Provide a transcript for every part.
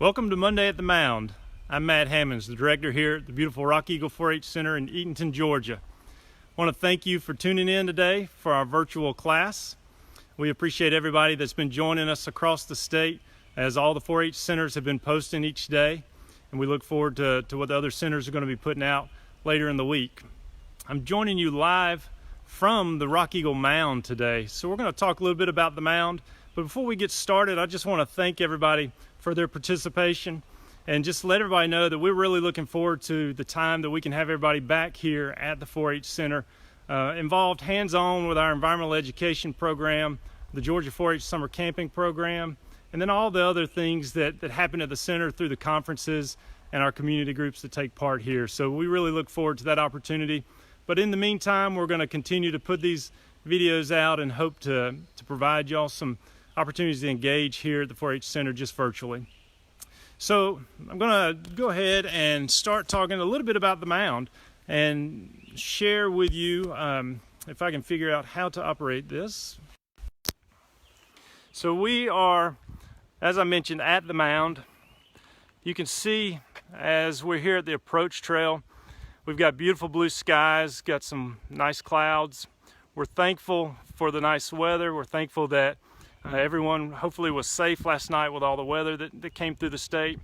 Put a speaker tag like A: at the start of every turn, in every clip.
A: Welcome to Monday at the Mound. I'm Matt Hammonds, the director here at the beautiful Rock Eagle 4-H Center in Eatonton, Georgia. I want to thank you for tuning in today for our virtual class. We appreciate everybody that's been joining us across the state, as all the 4-H centers have been posting each day, and we look forward to what the other centers are going to be putting out later in the week. I'm joining you live from the Rock Eagle Mound today. So we're going to talk a little bit about the mound, but before we get started, I just want to thank everybody for their participation and just let everybody know that we're really looking forward to the time that we can have everybody back here at the 4-H Center, involved hands-on with our environmental education program, the Georgia 4-H Summer Camping Program, and then all the other things that happen at the center through the conferences and our community groups that take part here. So we really look forward to that opportunity. But in the meantime, we're going to continue to put these videos out and hope to provide y'all some opportunities to engage here at the 4-H Center just virtually. So I'm going to go ahead and start talking a little bit about the mound and share with you, if I can figure out how to operate this. So we are, as I mentioned, at the mound. You can see as we're here at the approach trail, we've got beautiful blue skies, got some nice clouds. We're thankful for the nice weather. We're thankful that everyone hopefully was safe last night with all the weather that came through the state.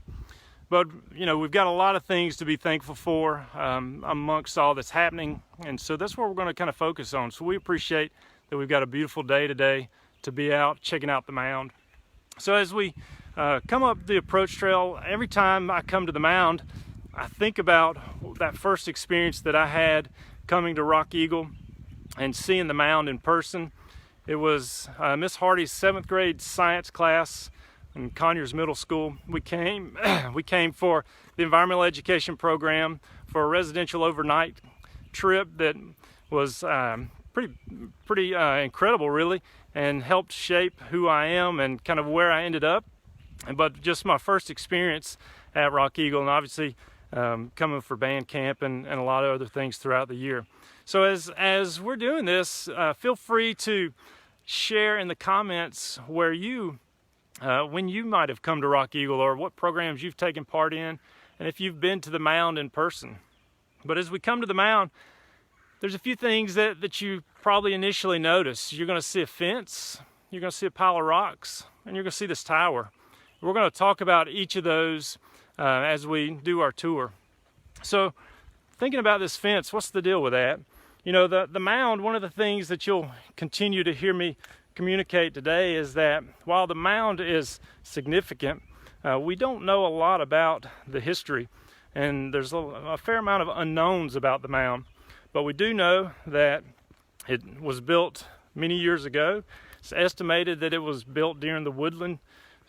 A: But, you know, we've got a lot of things to be thankful for amongst all that's happening. And so that's what we're going to kind of focus on. So we appreciate that we've got a beautiful day today to be out checking out the mound. So as we come up the approach trail, every time I come to the mound, I think about that first experience that I had coming to Rock Eagle and seeing the mound in person. It was Miss Hardy's 7th grade science class in Conyers Middle School. We came for the environmental education program for a residential overnight trip that was pretty incredible, really, and helped shape who I am and kind of where I ended up. But just my first experience at Rock Eagle, and obviously coming for band camp and a lot of other things throughout the year. So as we're doing this, feel free to share in the comments where when you might have come to Rock Eagle or what programs you've taken part in, and if you've been to the mound in person. But as we come to the mound, there's a few things that you probably initially notice. You're going to see a fence, you're going to see a pile of rocks, and you're going to see this tower. We're going to talk about each of those as we do our tour. So thinking about this fence, what's the deal with that? You know, the mound, one of the things that you'll continue to hear me communicate today is that while the mound is significant, we don't know a lot about the history, and there's a fair amount of unknowns about the mound. But we do know that it was built many years ago. It's estimated that it was built during the woodland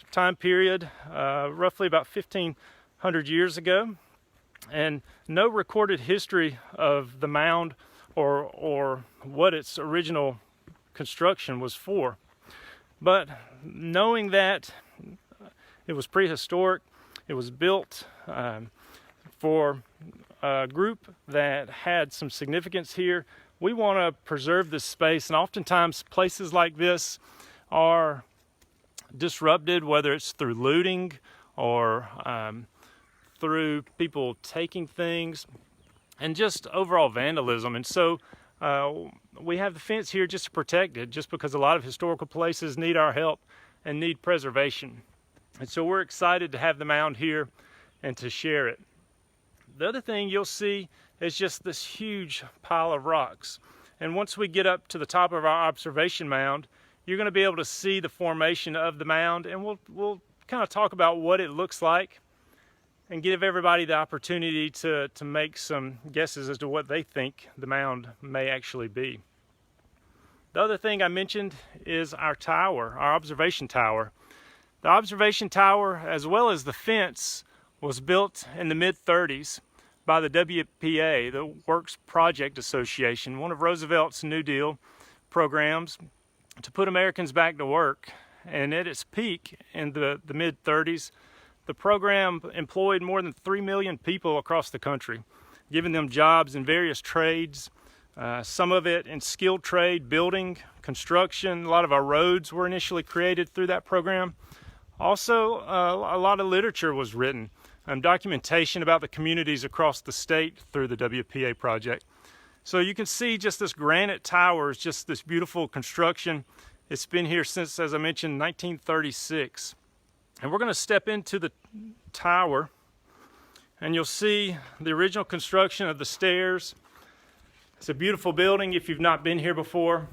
A: time period, roughly about 1,500 years ago. And no recorded history of the mound or what its original construction was for. But knowing that it was prehistoric, it was built for a group that had some significance here, we want to preserve this space. And oftentimes places like this are disrupted, whether it's through looting or through people taking things and just overall vandalism. And so we have the fence here just to protect it, just because a lot of historical places need our help and need preservation. And so we're excited to have the mound here and to share it. The other thing you'll see is just this huge pile of rocks. And once we get up to the top of our observation mound, you're going to be able to see the formation of the mound, and we'll kind of talk about what it looks like and give everybody the opportunity to make some guesses as to what they think the mound may actually be. The other thing I mentioned is our tower, our observation tower. The observation tower, as well as the fence, was built in the mid-30s by the WPA, the Works Project Association, one of Roosevelt's New Deal programs to put Americans back to work. And at its peak in the mid-30s, the program employed more than 3 million people across the country, giving them jobs in various trades, some of it in skilled trade, building, construction. A lot of our roads were initially created through that program. Also, a lot of literature was written, documentation about the communities across the state through the WPA project. So you can see just this granite tower is just this beautiful construction. It's been here since, as I mentioned, 1936. And we're going to step into the tower, and you'll see the original construction of the stairs. It's a beautiful building if you've not been here before.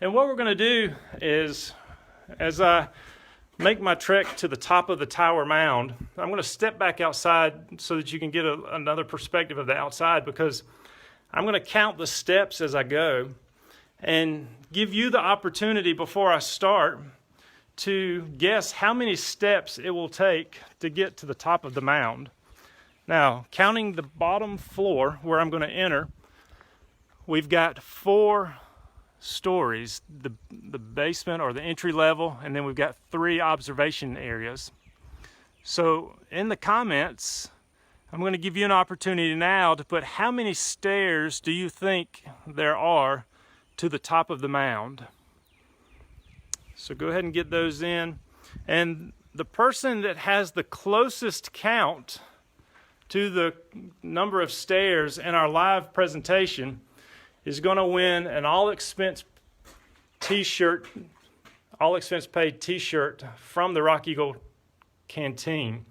A: And what we're going to do is, as I make my trek to the top of the tower mound, I'm going to step back outside so that you can get another perspective of the outside, because I'm going to count the steps as I go and give you the opportunity before I start to guess how many steps it will take to get to the top of the mound. Now, counting the bottom floor where I'm going to enter, we've got 4 stories, the basement or the entry level, and then we've got 3 observation areas. So in the comments, I'm going to give you an opportunity now to put how many stairs do you think there are to the top of the mound. So go ahead and get those in. And the person that has the closest count to the number of stairs in our live presentation is going to win an all-expense t-shirt, all-expense paid t-shirt from the Rock Eagle Canteen.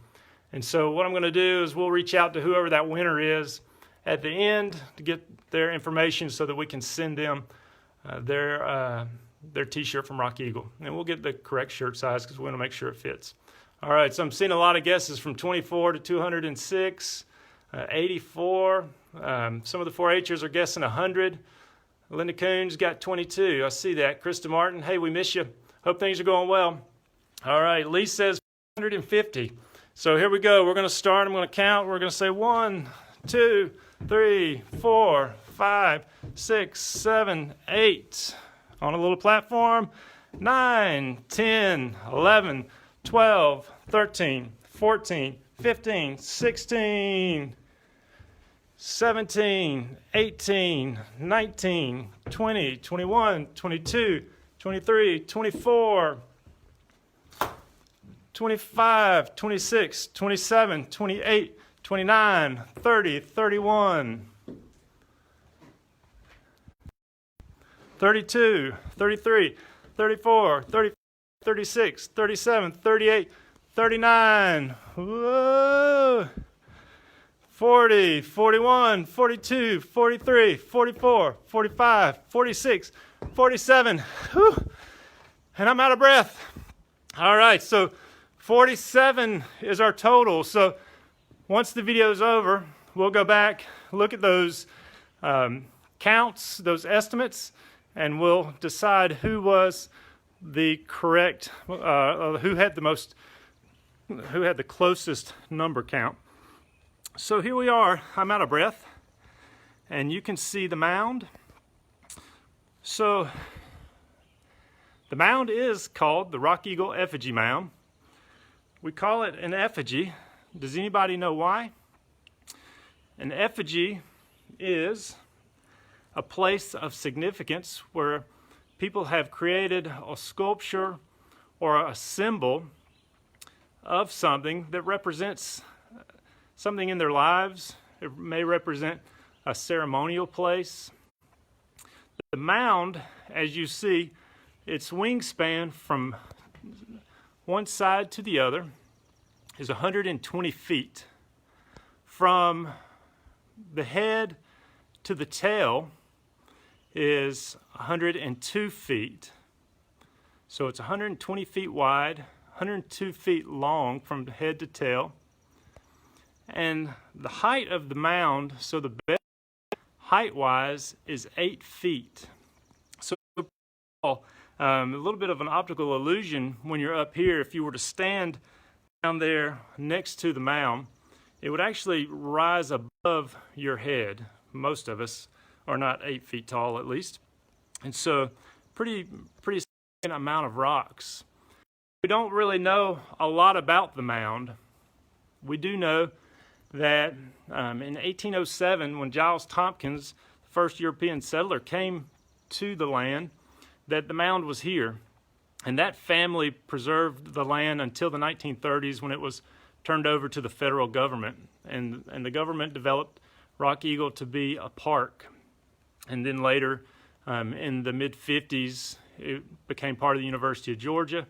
A: And so what I'm going to do is we'll reach out to whoever that winner is at the end to get their information so that we can send them their t-shirt from Rock Eagle. And we'll get the correct shirt size because we want to make sure it fits. All right, so I'm seeing a lot of guesses from 24 to 206, 84. Some of the 4-Hers are guessing 100. Linda Coons got 22. I see that. Krista Martin, hey, we miss you. Hope things are going well. All right, Lee says 150. So here we go. We're going to start. I'm going to count. We're going to say 1, 2, 3, 4, 5, 6, 7, 8. On a little platform, 9, 10, 11, 12, 13, 14, 15, 16, 17, 18, 19, 20, 21, 22, 23, 24, 25, 26, 27, 28, 29, 30, 31, 32, 33, 34, 35, 36, 37, 38, 39, whoa, 40, 41, 42, 43, 44, 45, 46, 47, whew, and I'm out of breath. All right, so 47 is our total. So once the video is over, we'll go back, look at those counts, those estimates, and we'll decide who was the correct, who had the closest number count. So here we are. I'm out of breath, and you can see the mound. So the mound is called the Rock Eagle Effigy Mound. We call it an effigy. Does anybody know why? An effigy is a place of significance where people have created a sculpture or a symbol of something that represents something in their lives. It may represent a ceremonial place. The mound, as you see, its wingspan from one side to the other is 120 feet. From the head to the tail is 102 feet. So it's 120 feet wide, 102 feet long from head to tail. And the height of the mound, so the bed height-wise, is 8 feet. So a little bit of an optical illusion when you're up here. If you were to stand down there next to the mound, it would actually rise above your head. Most of us are not 8 feet tall, at least. And so pretty significant amount of rocks. We don't really know a lot about the mound. We do know that in 1807, when Giles Tompkins, the first European settler, came to the land, that the mound was here. And that family preserved the land until the 1930s, when it was turned over to the federal government. And the government developed Rock Eagle to be a park. And then later, in the mid-50s, it became part of the University of Georgia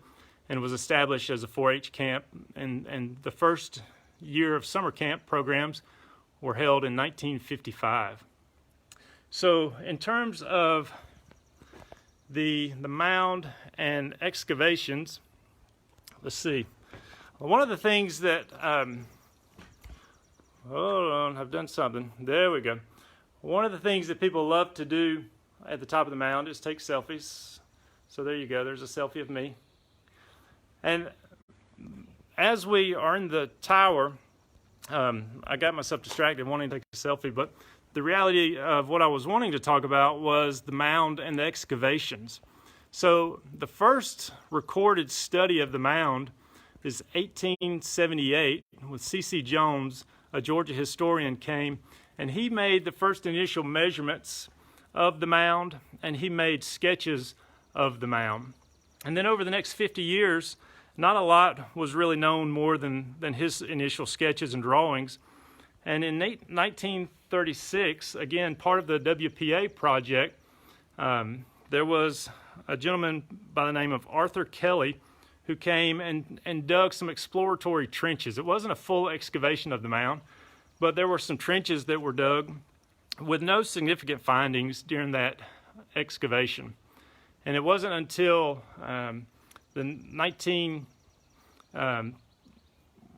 A: and was established as a 4-H camp. And the first year of summer camp programs were held in 1955. So in terms of the mound and excavations, let's see. One of the things that, hold on, I've done something. There we go. One of the things that people love to do at the top of the mound is take selfies. So there you go, there's a selfie of me. And as we are in the tower, I got myself distracted wanting to take a selfie, but the reality of what I was wanting to talk about was the mound and the excavations. So the first recorded study of the mound is 1878, with C.C. Jones, a Georgia historian, came, and he made the first initial measurements of the mound, and he made sketches of the mound. And then over the next 50 years, not a lot was really known more than his initial sketches and drawings. And in 1936, again, part of the WPA project, there was a gentleman by the name of Arthur Kelly who came and dug some exploratory trenches. It wasn't a full excavation of the mound, but there were some trenches that were dug with no significant findings during that excavation. And it wasn't until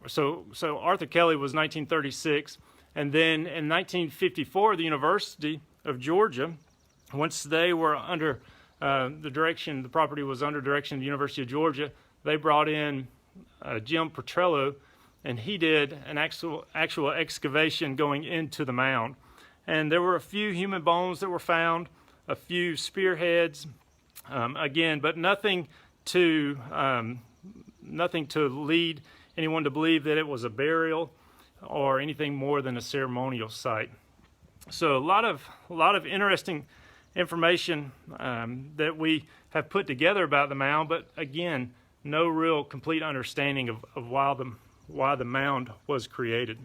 A: so Arthur Kelly was 1936, and then in 1954, the University of Georgia, once they were under the property was under direction of the University of Georgia, they brought in Jim Petrello, and he did an actual excavation going into the mound. And there were a few human bones that were found, a few spearheads, again, but nothing to lead anyone to believe that it was a burial or anything more than a ceremonial site. So a lot of interesting information that we have put together about the mound, but again, no real complete understanding of why the mound was created.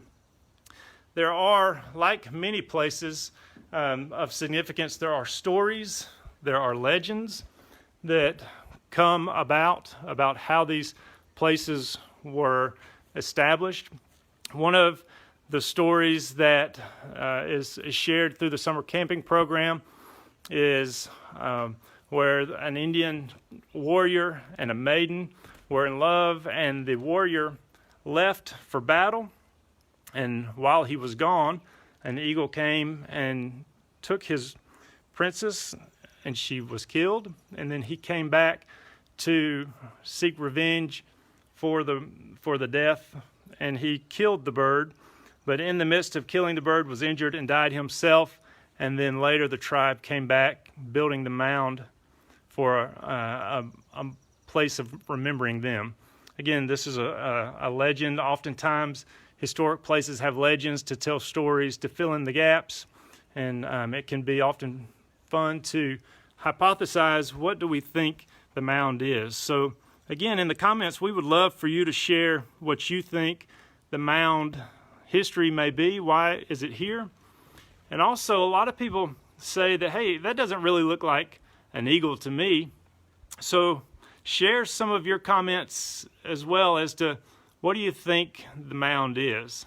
A: There are, like many places of significance, there are stories, there are legends that come about how these places were established. One of the stories that is shared through the summer camping program is where an Indian warrior and a maiden were in love, and the warrior left for battle, and while he was gone, an eagle came and took his princess, and she was killed. And then he came back to seek revenge for the death, and he killed the bird, but in the midst of killing the bird was injured and died himself. And then later the tribe came back, building the mound for a place of remembering them. Again, this is a legend. Oftentimes historic places have legends to tell stories, to fill in the gaps, and it can be often fun to hypothesize, what do we think the mound is? So again, in the comments, we would love for you to share what you think the mound history may be. Why is it here? And also, a lot of people say that, hey, that doesn't really look like an eagle to me. So share some of your comments as well as to, what do you think the mound is?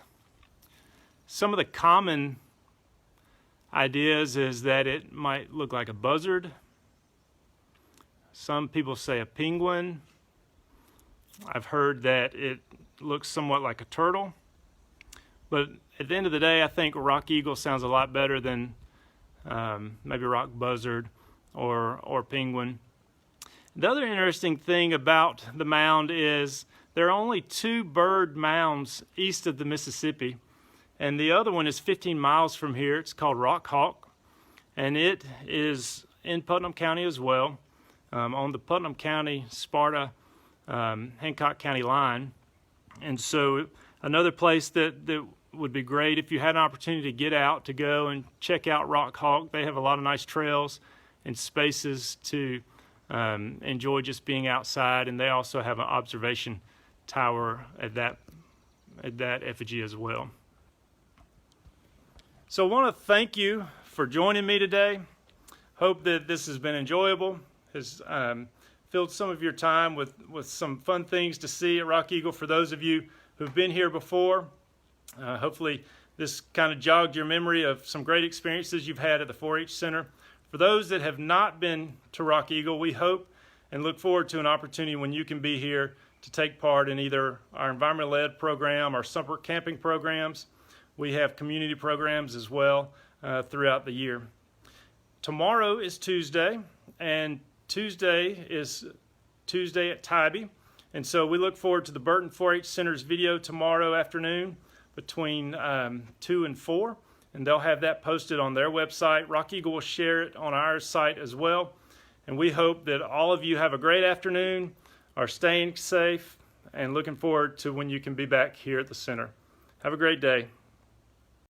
A: Some of the common ideas is that it might look like a buzzard. Some people say a penguin. I've heard that it looks somewhat like a turtle. But at the end of the day, I think rock eagle sounds a lot better than maybe rock buzzard or penguin. The other interesting thing about the mound is there are only 2 bird mounds east of the Mississippi, and the other one is 15 miles from here. It's called Rock Hawk, and it is in Putnam County as well, on the Putnam County, Sparta, Hancock County line. And so another place that would be great if you had an opportunity to get out, to go and check out Rock Hawk. They have a lot of nice trails and spaces to enjoy just being outside, and they also have an observation tower at that effigy as well. So I want to thank you for joining me today. Hope that this has been enjoyable, has filled some of your time with some fun things to see at Rock Eagle. For those of you who've been here before, hopefully this kind of jogged your memory of some great experiences you've had at the 4-H Center. For those that have not been to Rock Eagle, we hope and look forward to an opportunity when you can be here to take part in either our environmental ed program, our summer camping programs. We have community programs as well throughout the year. Tomorrow is Tuesday, and Tuesday is Tuesday at Tybee. And so we look forward to the Burton 4-H Center's video tomorrow afternoon between 2 and 4. And they'll have that posted on their website. Rock Eagle will share it on our site as well. And we hope that all of you have a great afternoon, are staying safe, and looking forward to when you can be back here at the center. Have a great day.